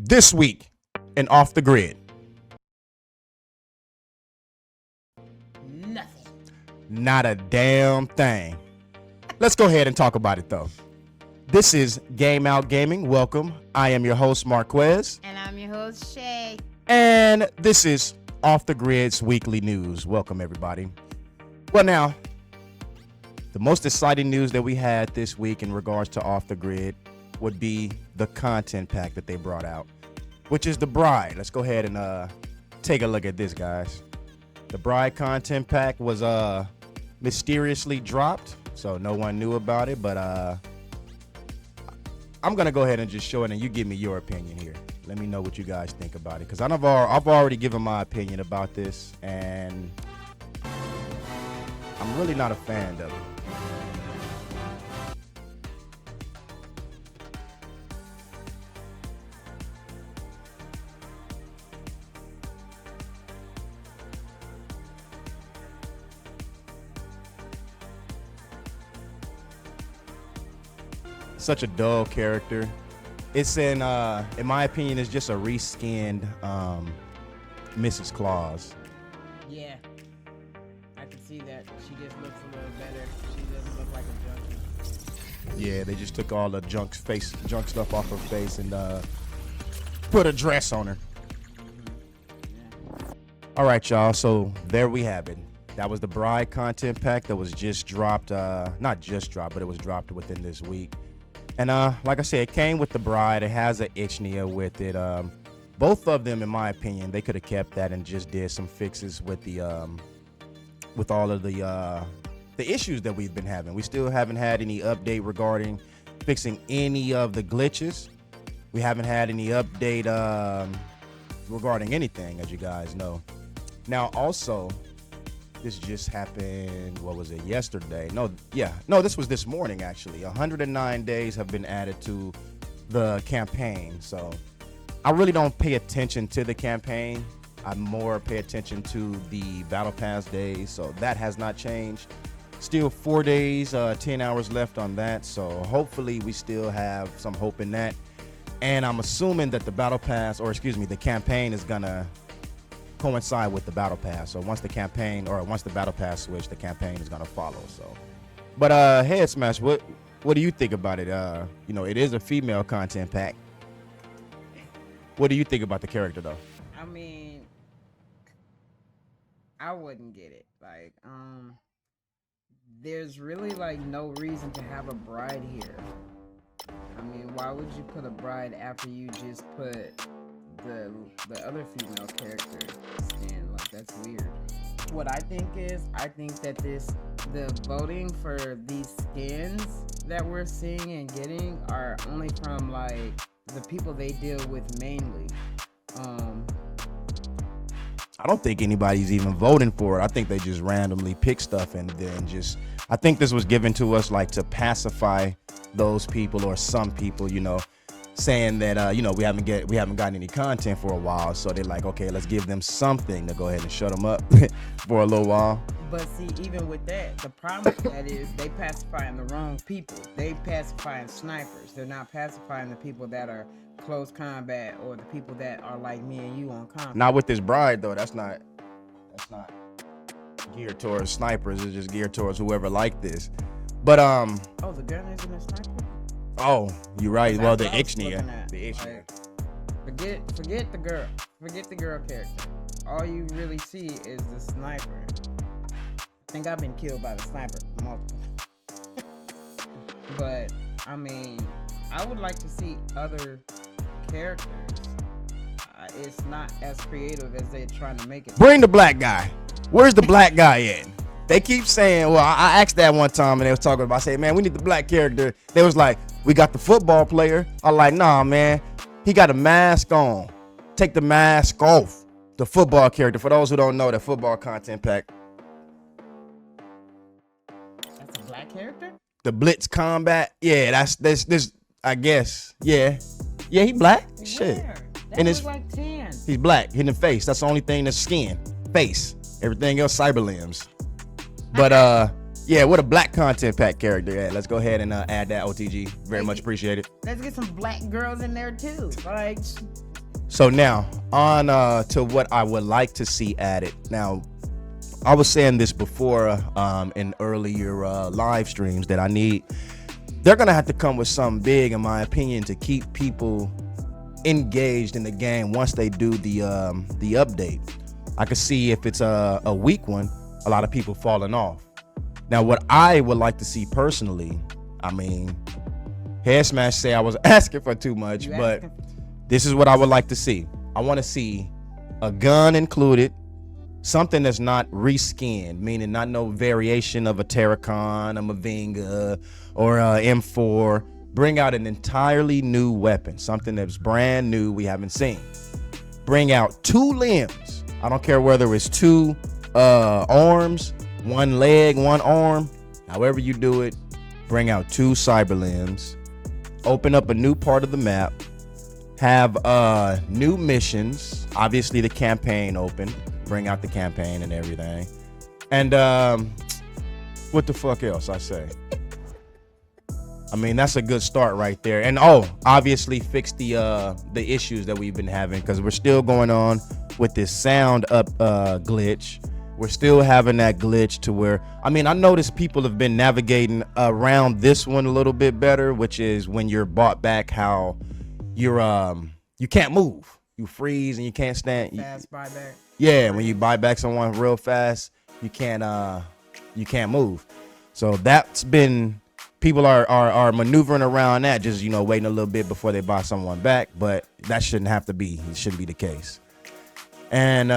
This week in Off the Grid. Nothing. Not a damn thing. Let's go ahead and talk about it though. This is Game Out Gaming. Welcome. I am your host, Marquez. And I'm your host, Shay. And this is Off the Grid's weekly news. Welcome, everybody. Well, now, the most exciting news that we had this week in regards to Off the Grid would be the content pack that they brought out, which is The Bride. Let's go ahead and take a look at this, guys. The Bride content pack was mysteriously dropped, so no one knew about it, but I'm gonna go ahead and just show it, and you give me your opinion here. Let me know what you guys think about it, because I've already given my opinion about this, and I'm really not a fan of it. Such a dull character. It's in my opinion, it's just a reskinned Mrs. Claus. Yeah. I can see that. She just looks a little better. She doesn't look like a junkie. Yeah, they just took all the junk stuff off her face and put a dress on her. Yeah. All right, y'all. So there we have it. That was the Bride content pack that was just dropped. Not just dropped, but it was dropped within this week. And like I said, it came with the Bride. It has an Ichnia with it. Both of them, in my opinion, they could have kept that and just did some fixes with the with all of the issues that we've been having. We still haven't had any update regarding fixing any of the glitches. We haven't had any update regarding anything, as you guys know. Now, also, this just happened, what was it, yesterday? No, this was this morning, actually. 109 days have been added to the campaign. So I really don't pay attention to the campaign. I more pay attention to the Battle Pass days. So that has not changed. Still 4 days, 10 hours left on that. So hopefully we still have some hope in that. And I'm assuming that the Battle Pass, or excuse me, the campaign is going to coincide with the Battle Pass. So once the Battle Pass switch, the campaign is gonna follow. So, but Head Smash, what do you think about it? It is a female content pack. What do you think about the character though? I mean, I wouldn't get it. Like, there's really like no reason to have a bride here. I mean, why would you put a bride after you just put the other female character skin? Like, that's weird. What I think that the voting for these skins that we're seeing and getting are only from like the people they deal with mainly. I don't think anybody's even voting for it. I think they just randomly pick stuff and then I think this was given to us like to pacify those people or some people, saying that we haven't gotten any content for a while, so they're like, okay, let's give them something to go ahead and shut them up for a little while. But see, even with that, the problem with that is they pacifying the wrong people. They pacifying snipers. They're not pacifying the people that are close combat or the people that are like me and you on combat. Not with this Bride though. That's not geared towards snipers. It's just geared towards whoever like this. But oh, the gun isn't a sniper. Oh, you're right. That's well, the what I was Ichnia. looking at. The Ichnia. Like, forget the girl. Forget the girl character. All you really see is the sniper. I think I've been killed by the sniper multiple. But I mean, I would like to see other characters. It's not as creative as they're trying to make it. Bring the black guy. Where's the black guy at? They keep saying, well, I asked that one time and they was talking about, I said, man, we need the black character. They was like, we got the football player. I'm like, nah, man, he got a mask on. Take the mask off. The football character. For those who don't know, the football content pack. That's a black character? The Blitz Combat. Yeah, that's this, I guess. Yeah, he black. Shit. Where? That And looks it's like tan. he's black. Hidden face. That's the only thing that's skin. Face. Everything else cyber limbs. But yeah, what a black content pack character. Yeah, let's go ahead and add that OTG. Very much appreciated. Let's get some black girls in there too. Like, So now on to what I would like to see added. Now, I was saying this before in earlier live streams that they're gonna have to come with something big, in my opinion, to keep people engaged in the game once they do the update. I could see if it's a weak one, a lot of people falling off. Now, what I would like to see personally, I mean, Head Smash say I was asking for too much, but this is what I would like to see. I want to see a gun included, something that's not reskinned, meaning not no variation of a Terracon, a Mavinga, or a M4. Bring out an entirely new weapon, something that's brand new we haven't seen. Bring out 2 limbs. I don't care whether it's 2 arms, 1 leg, 1 arm, however you do it. Bring out 2 cyber limbs. Open up a new part of the map. Have new missions. Obviously, the campaign open. Bring out the campaign and everything. And what the fuck else I say? I mean, that's a good start right there. And obviously fix the issues that we've been having, because we're still going on with this sound up glitch. We're still having that glitch to where, I mean, I noticed people have been navigating around this one a little bit better, which is when you're bought back, how you're you can't move. You freeze and you can't stand. Fast buyback. Yeah, when you buy back someone real fast, you can't move. So that's been, people are maneuvering around that, just, you know, waiting a little bit before they buy someone back, but that shouldn't have to be. It shouldn't be the case. And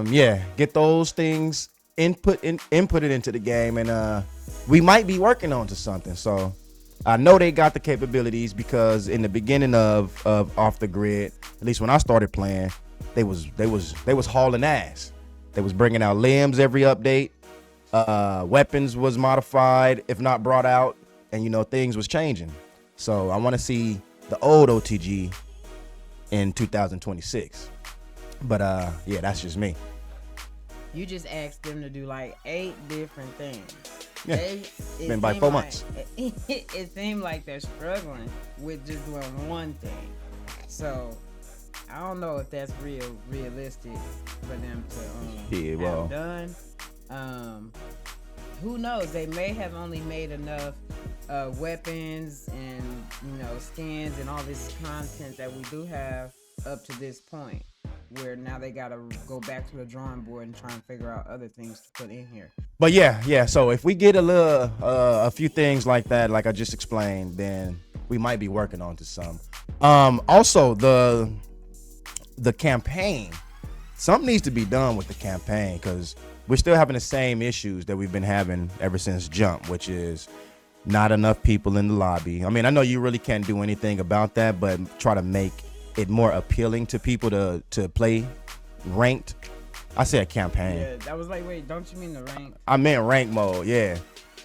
yeah, get those things inputted into the game, and we might be working on to something. So I know they got the capabilities, because in the beginning of Off the Grid, at least when I started playing, they was hauling ass. They was bringing out limbs every update. Weapons was modified, if not brought out, and, you know, things was changing. So I want to see the old OTG in 2026. But yeah, that's just me. You just asked them to do like 8 different things. Yeah, it's been by 4 months. It seemed like they're struggling with just doing one thing. So I don't know if that's realistic for them to have done. Who knows? They may have only made enough weapons and, you know, skins and all this content that we do have up to this point, where now they gotta go back to the drawing board and try and figure out other things to put in here. But yeah. So if we get a few things like that, like I just explained, then we might be working on to some. Also the campaign, something needs to be done with the campaign, because we're still having the same issues that we've been having ever since Jump, which is not enough people in the lobby. I mean, I know you really can't do anything about that, but try to make it more appealing to people to play ranked. I said campaign. Yeah, that was like, wait, don't you mean the rank? I meant rank mode, yeah.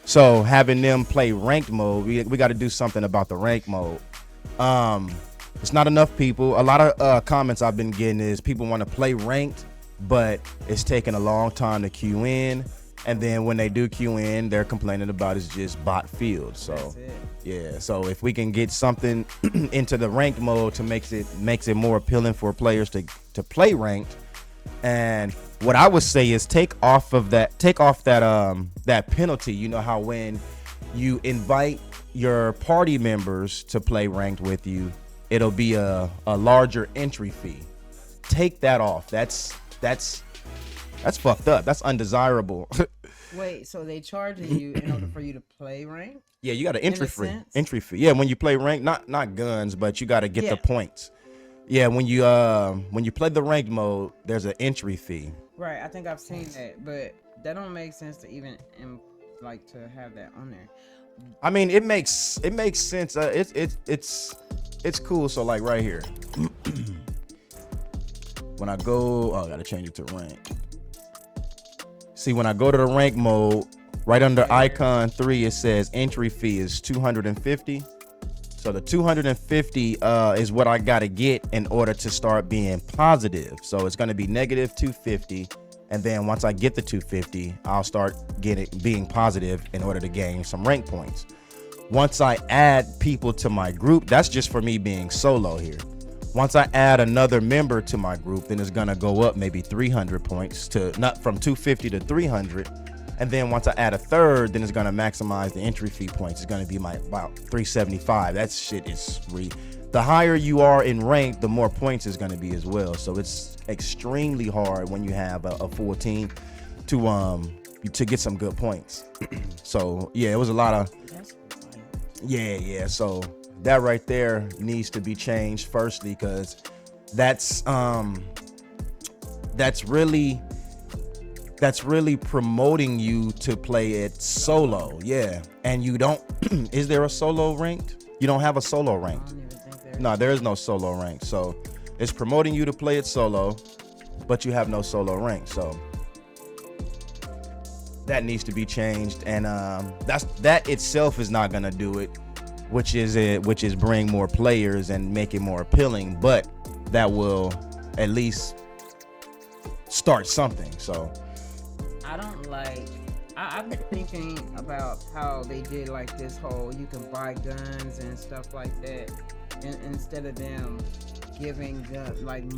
So having them play ranked mode, we got to do something about the rank mode. It's not enough people. A lot of comments I've been getting is people want to play ranked, but it's taking a long time to queue in. And then when they do queue in, they're complaining about it's just bot field. So yeah, so if we can get something into the ranked mode to makes it more appealing for players to play ranked. And what I would say is take off that penalty. You know how when you invite your party members to play ranked with you, it'll be a larger entry fee. Take that off. That's fucked up. That's undesirable. Wait, so they charging you in order for you to play ranked? Yeah, you got an entry fee. Yeah, when you play ranked, not guns, but you got to get the points. Yeah, when you play the ranked mode, there's an entry fee. Right, I think I've seen that, but that don't make sense to even like to have that on there. I mean, it makes sense. It's cool. So like right here, when I go, I gotta change it to rank. See, when I go to the rank mode, right under icon 3, it says entry fee is 250. So the 250 is what I gotta get in order to start being positive. So it's gonna be negative 250, and then once I get the 250, I'll start being positive in order to gain some rank points. Once I add people to my group, that's just for me being solo here. Once I add another member to my group, then it's gonna go up maybe 300 points to not from 250 to 300. And then once I add a third, then it's gonna maximize the entry fee points. It's gonna be about 375. That shit is the higher you are in rank, the more points it's gonna be as well. So it's extremely hard when you have a full team to get some good points. So yeah, it was a lot of yeah. So that right there needs to be changed firstly, because that's really promoting you to play it solo. Yeah. And you don't is there a solo ranked? You don't have a solo ranked. No, there is no solo ranked. So it's promoting you to play it solo, but you have no solo rank. So that needs to be changed. And that itself is not gonna do it, which is bring more players and make it more appealing, but that will at least start something. So I've been thinking about how they did like this whole you can buy guns and stuff like that, and instead of them giving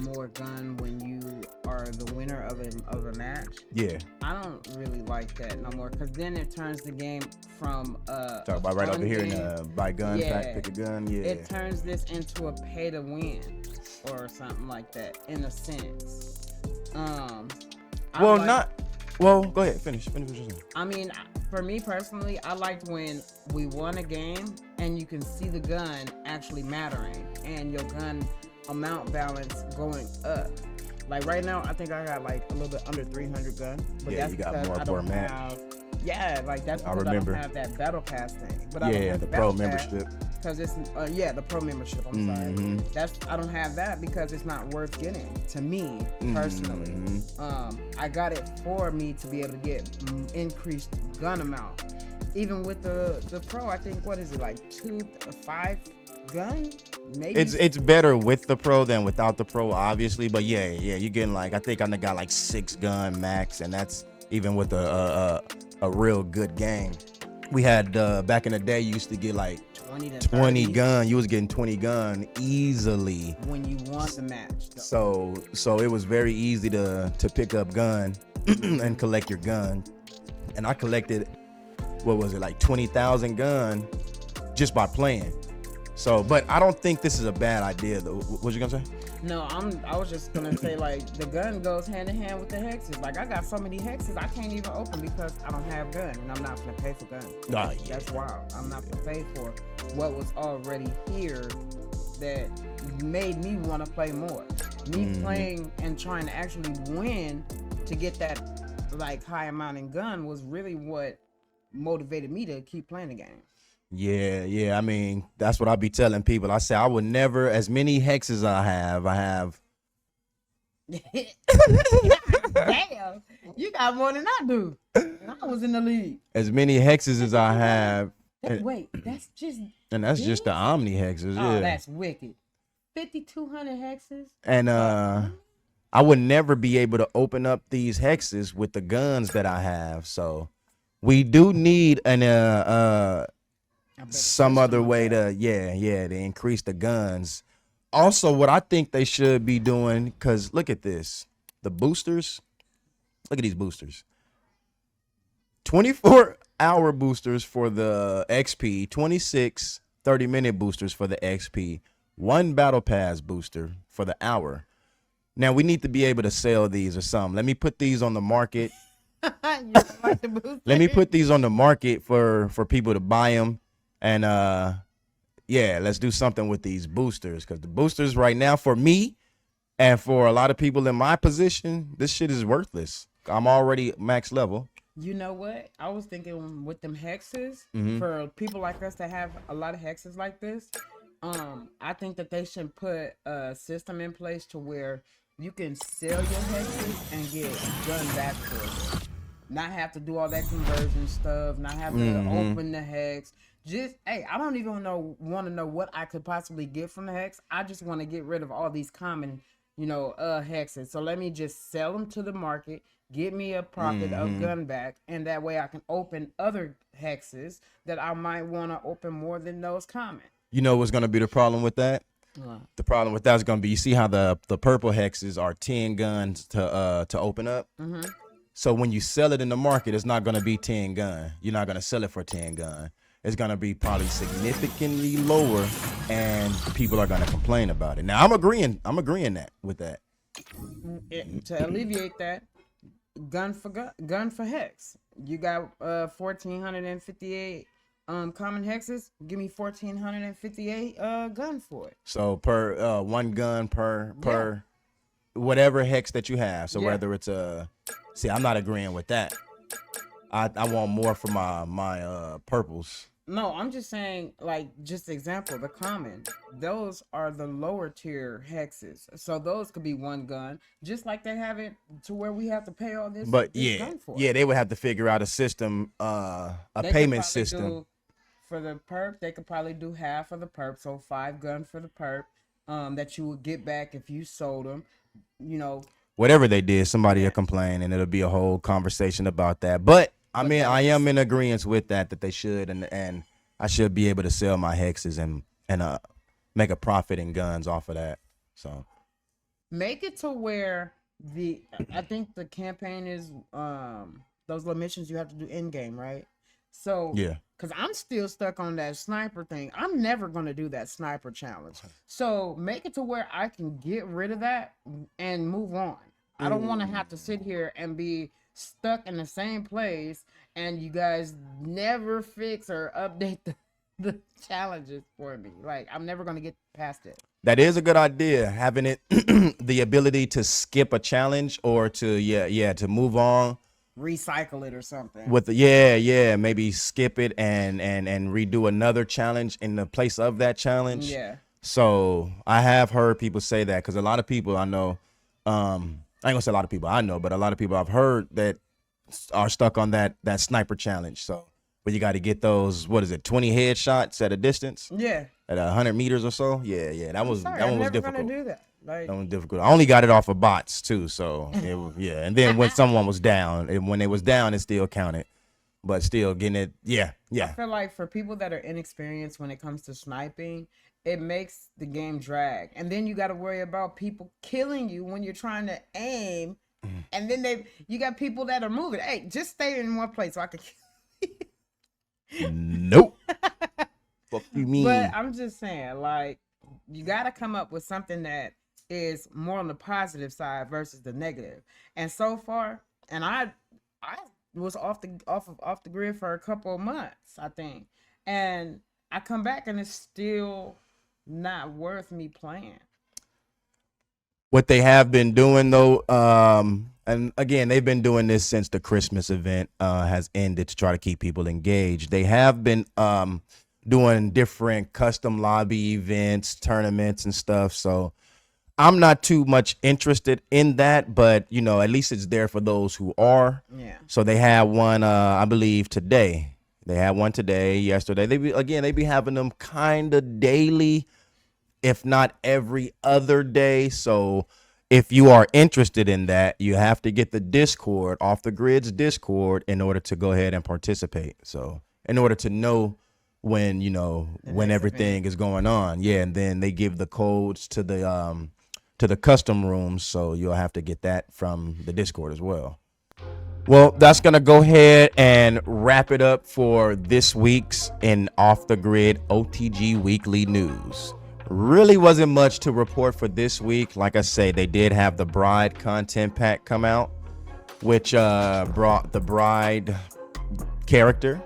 more gun when you are the winner of a match. Yeah. I don't really like that no more, because then it turns the game from talk about right over here in buy gun, pack, pick a gun. Yeah. It turns this into a pay to win or something like that in a sense. Well, go ahead. Finish what you're saying. I mean, for me personally, I liked when we won a game and you can see the gun actually mattering and your gun amount balance going up. Like right now, I think I got like a little bit under 300 gun. But yeah, that's you got because more I per don't match. That's because I don't have that battle pass thing. But I don't have the pro membership. Because it's the pro membership. I'm sorry. I don't have that because it's not worth getting to me personally. I got it for me to be able to get increased gun amount. Even with the pro, I think what is it like 2 to 5 gun? Maybe it's better with the pro than without the pro, obviously. But yeah, you're getting like I think I got like 6 gun max, and that's even with a real good game. We had back in the day, you used to get like 20 gun. You was getting 20 gun easily when you won the match. So it was very easy to pick up gun and collect your gun. And I collected, what was it, like 20,000 gun just by playing. So, but I don't think this is a bad idea though. What was you gonna say? No, I was just gonna say like the gun goes hand in hand with the hexes. Like I got so many hexes I can't even open because I don't have gun, and I'm not gonna pay for gun. That's wild. I'm not gonna pay for what was already here that made me want to play more. Me playing and trying to actually win to get that like high amount in gun was really what motivated me to keep playing the game. Yeah. I mean, that's what I be telling people. I say I would never, as many hexes I have. Damn, you got more than I do. I was in the league. As many hexes as I have. Wait, that's just. And that's just the Omni hexes. Oh, yeah. That's wicked. 5,200 hexes. And I would never be able to open up these hexes with the guns that I have. So we do need an some other way to to increase the guns. Also, what I think they should be doing, because look at this, the boosters. Look at these boosters. 24-hour boosters for the XP, 26 30-minute boosters for the XP, 1 battle pass booster for the hour. Now we need to be able to sell these or something. Let me put these on the market. Like the Let me put these on the market for people to buy them. And let's do something with these boosters, because the boosters right now for me and for a lot of people in my position, this shit is worthless. I'm already max level. You know what? I was thinking with them hexes, for people like us that have a lot of hexes like this, I think that they should put a system in place to where you can sell your hexes and get gun back for it. Not have to do all that conversion stuff, not have to open the hex. Just, hey, I don't even want to know what I could possibly get from the hex. I just want to get rid of all these common, hexes. So let me just sell them to the market, get me a profit of gun back, and that way I can open other hexes that I might want to open more than those common. You know what's going to be the problem with that? The problem with that is gonna be, you see how the purple hexes are 10 guns to open up. So when you sell it in the market, it's not gonna be 10 gun. You're not gonna sell it for 10 gun. It's gonna be probably significantly lower, and people are gonna complain about it. Now I'm agreeing with that. To alleviate that, gun for hex. You got 1458 common hexes. Give me 1458 gun for it. So per one gun per whatever hex that you have. So whether it's see, I'm not agreeing with that. I want more for my purples. No, I'm just saying, like, just example, the common, those are the lower tier hexes. So those could be one gun, just like they have it to where we have to pay all this. But this gun for they would have to figure out a system, payment system. For the perp, they could probably do half of the perp, so 5 gun for the perp, that you would get back if you sold them, you know. Whatever they did, somebody will complain, and it'll be a whole conversation about that. But I mean, I am in agreement with that they should, and I should be able to sell my hexes and make a profit in guns off of that. So make it to where I think the campaign is those little missions you have to do in game, right? So yeah, because I'm still stuck on that sniper thing. I'm never gonna do that sniper challenge. So make it to where I can get rid of that and move on. I don't want to have to sit here and be stuck in the same place, and you guys never fix or update the challenges for me. Like, I'm never gonna get past it. That is a good idea, having it the ability to skip a challenge or to to move on, recycle it or something. With maybe skip it and redo another challenge in the place of that challenge. Yeah. So I have heard people say that, because a lot of people I know, I ain't gonna say a lot of people I know, but a lot of people I've heard that are stuck on that sniper challenge. So, but you got to get those, 20 headshots at a distance? Yeah. At 100 meters or so? Yeah. That one was difficult. Gonna do that. Like, that was difficult. I only got it off of bots too, so it was, And then when someone was down, and when they was down, it still counted. But still getting it, yeah. I feel like for people that are inexperienced when it comes to sniping, it makes the game drag, and then you got to worry about people killing you when you're trying to aim, and then you got people that are moving. Hey, just stay in one place so I can kill you. Nope. What you mean? But I'm just saying, like, you got to come up with something that is more on the positive side versus the negative. And so far, and I was off the grid for a couple of months, I think, and I come back and it's still not worth me playing. What they have been doing though, and again, they've been doing this since the Christmas event has ended to try to keep people engaged. They have been doing different custom lobby events, tournaments and stuff. So I'm not too much interested in that, but at least it's there for those who are. Yeah. So they had one, I believe today. They had one today, yesterday. They be having them kind of daily, if not every other day. So if you are interested in that, you have to get the Discord, Off the Grid's Discord, in order to go ahead and participate. So in order to know when, when everything is going on. Yeah. And then they give the codes to the custom rooms. So you'll have to get that from the Discord as well. Well, that's going to go ahead and wrap it up for this week's in Off the Grid OTG Weekly News. Really wasn't much to report for this week. Like I say, they did have the Bride content pack come out, which brought the Bride character,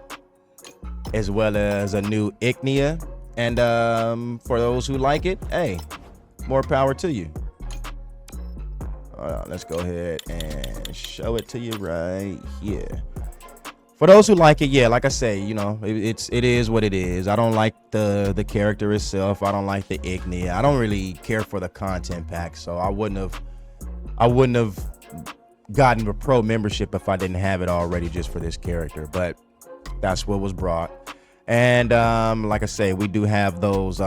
as well as a new Ignia. And for those who like it, hey, more power to you. Let's go ahead and show it to you right here. For those who like it, yeah, like I say, it is what it is. I don't like the character itself. I don't like the Ignia. I don't really care for the content pack, so I wouldn't have gotten a pro membership if I didn't have it already just for this character. But that's what was brought. And like I say, we do have those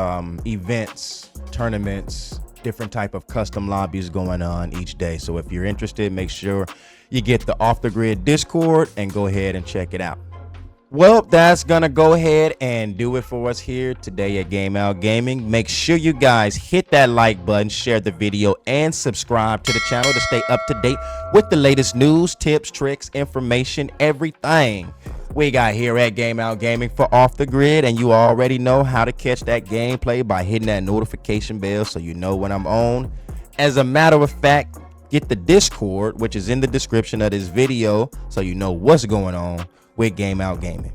events, tournaments, different type of custom lobbies going on each day. So if you're interested, make sure you get the Off the Grid Discord and go ahead and check it out. Well, that's gonna go ahead and do it for us here today at Game Out Gaming. Make sure you guys hit that like button, share the video, and subscribe to the channel to stay up to date with the latest news, tips, tricks, information, everything we got here at Game Out Gaming for Off the Grid. And you already know how to catch that gameplay by hitting that notification bell so you know when I'm on. As a matter of fact, get the Discord, which is in the description of this video, so you know what's going on with Game Out Gaming.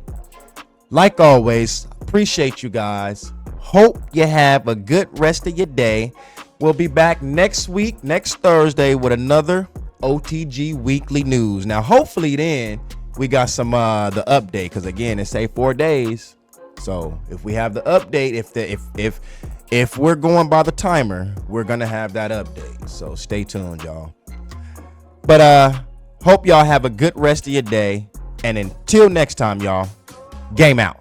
Like always, appreciate you guys. Hope you have a good rest of your day. We'll be back next week, next Thursday, with another OTG weekly news. Now, hopefully then we got some the update, because again, it say 4 days. So if we have the update, if we're going by the timer, we're gonna have that update. So stay tuned, y'all. But hope y'all have a good rest of your day. And until next time, y'all, game out.